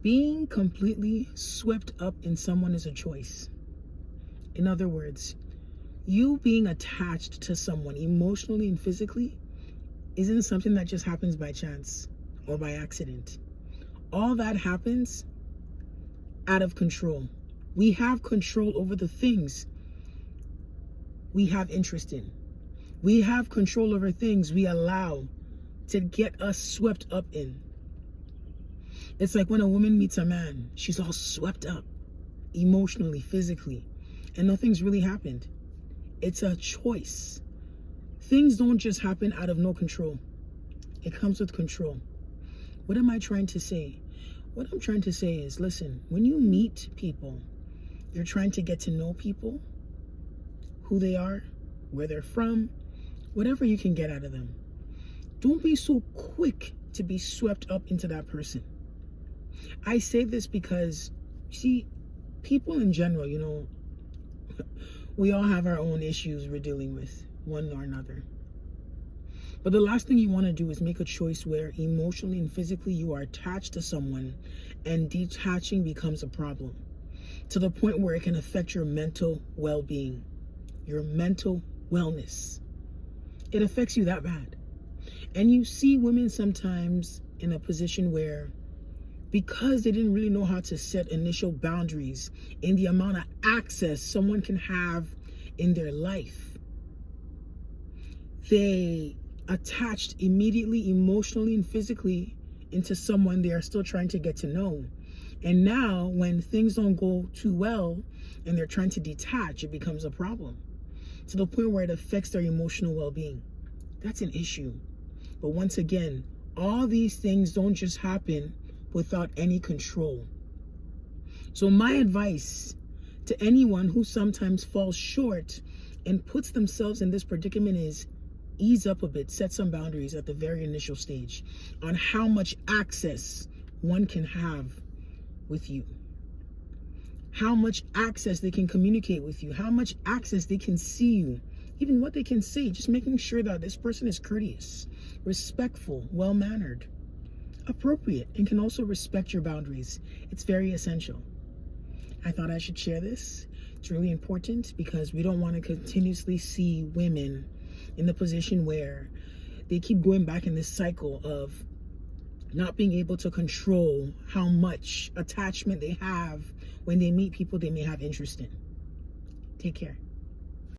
Being completely swept up in someone is a choice. In other words, you being attached to someone emotionally and physically isn't something that just happens by chance or by accident. All that happens out of control. We have control over the things we have interest in. We have control over things we allow to get us swept up in. It's like when a woman meets a man, she's all swept up emotionally, physically, and nothing's really happened. It's a choice. Things don't just happen out of no control. It comes with control. What am I trying to say? What I'm trying to say is, listen, when you meet people, you're trying to get to know people, who they are, where they're from, whatever you can get out of them. Don't be so quick to be swept up into that person. I say this because, see, people in general, we all have our own issues we're dealing with, one or another. But the last thing you want to do is make a choice where emotionally and physically you are attached to someone and detaching becomes a problem to the point where it can affect your mental well-being, your mental wellness. It affects you that bad. And you see women sometimes in a position where, because they didn't really know how to set initial boundaries in the amount of access someone can have in their life, they attached immediately, emotionally and physically into someone they are still trying to get to know. And now when things don't go too well and they're trying to detach, it becomes a problem to the point where it affects their emotional well-being. That's an issue. But once again, all these things don't just happen without any control. So my advice to anyone who sometimes falls short and puts themselves in this predicament is, ease up a bit, set some boundaries at the very initial stage on how much access one can have with you, how much access they can communicate with you, how much access they can see you, even what they can say, just making sure that this person is courteous, respectful, well-mannered, appropriate, and can also respect your boundaries. It's very essential. I thought I should share this. It's really important because we don't want to continuously see women in the position where they keep going back in this cycle of not being able to control how much attachment they have when they meet people they may have interest in. Take care.